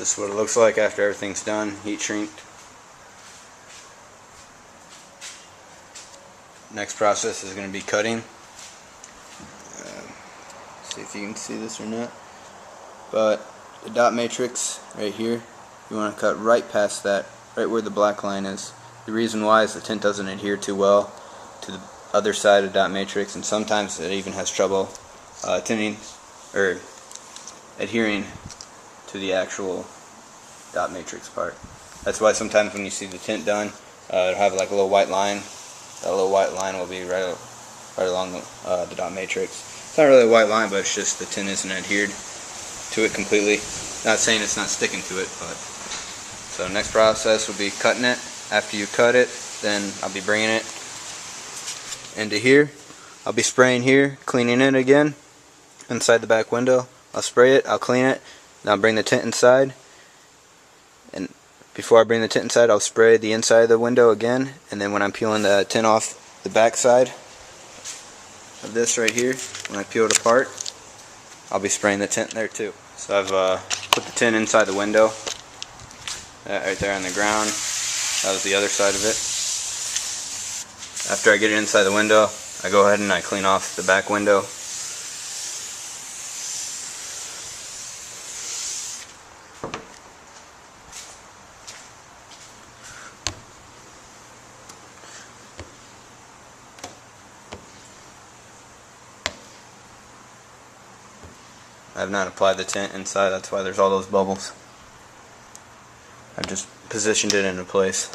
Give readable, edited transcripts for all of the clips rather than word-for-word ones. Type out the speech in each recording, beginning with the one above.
This is what it looks like after everything's done, heat shrinked. Next process is going to be cutting. See if you can see this or not. But the dot matrix right here, you want to cut right past that, right where the black line is. The reason why is the tint doesn't adhere too well to the other side of dot matrix, and sometimes it even has trouble tinting or adhering to the actual dot matrix part. That's why sometimes when you see the tint done, it'll have like a little white line. That little white line will be right along the dot matrix. It's not really a white line, but it's just the tint isn't adhered to it completely. Not saying it's not sticking to it, but so next process will be cutting it. After you cut it, then I'll be bringing it into here. I'll be spraying here, cleaning it again inside the back window. I'll spray it, I'll clean it, then I'll bring the tint inside. And before I bring the tint inside, I'll spray the inside of the window again, and then when I'm peeling the tint off the back side of this right here, when I peel it apart, I'll be spraying the tint there too. So I've put the tint inside the window, right there on the ground. That was the other side of it. After I get it inside the window, I go ahead and I clean off the back window. I have not applied the tint inside, that's why there's all those bubbles. I've just positioned it into place.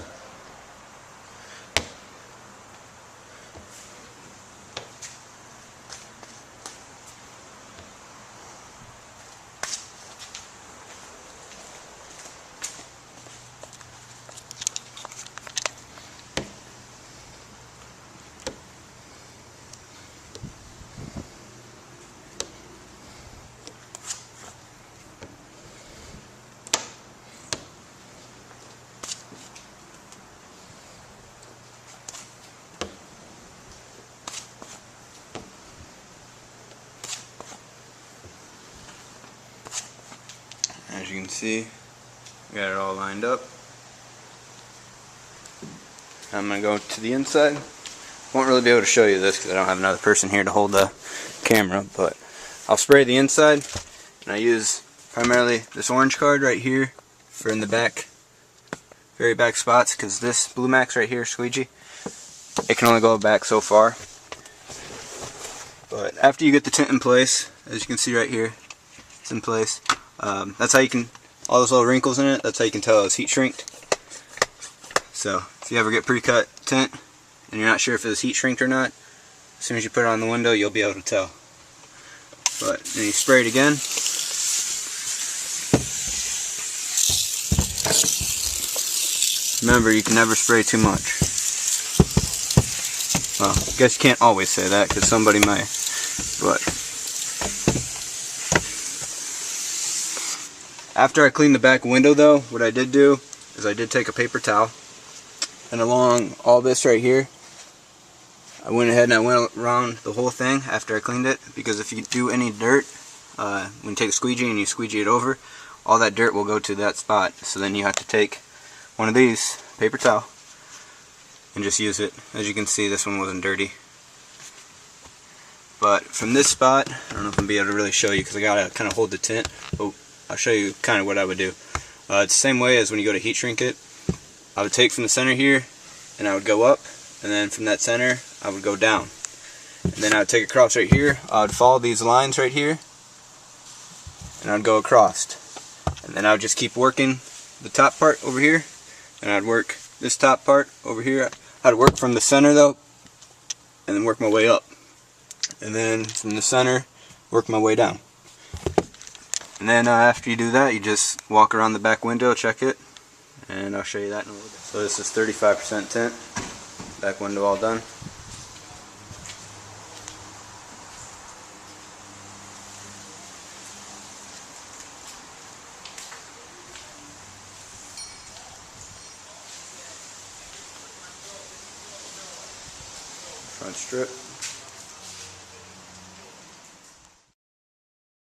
As you can see, we got it all lined up. I'm going to go to the inside. Won't really be able to show you this because I don't have another person here to hold the camera, but I'll spray the inside, and I use primarily this orange card right here for in the back, very back spots, because this Blue Max right here, squeegee, it can only go back so far. But after you get the tint in place, as you can see right here, it's in place. That's how you can, all those little wrinkles in it, that's how you can tell it's heat shrinked. So if you ever get pre-cut tint and you're not sure if it's heat shrinked or not, as soon as you put it on the window you'll be able to tell. But then you spray it again. Remember, you can never spray too much. Well, I guess you can't always say that because somebody may, but after I cleaned the back window though, what I did do is I did take a paper towel, and along all this right here, I went ahead and I went around the whole thing after I cleaned it, because if you do any dirt, when you take a squeegee and you squeegee it over, all that dirt will go to that spot. So then you have to take one of these, paper towel, and just use it. As you can see, this one wasn't dirty. But from this spot, I don't know if I'm going to be able to really show you because I got to kind of hold the tint. Oh, I'll show you kind of what I would do. It's the same way as when you go to heat shrink it. I would take from the center here, and I would go up, and then from that center, I would go down. And then I would take across right here, I would follow these lines right here, and I would go across. And then I would just keep working the top part over here, and I'd work this top part over here. I'd work from the center though, and then work my way up. And then from the center, work my way down. And then after you do that, you just walk around the back window, check it, and I'll show you that in a little bit. So this is 35% tint, back window all done. Front strip.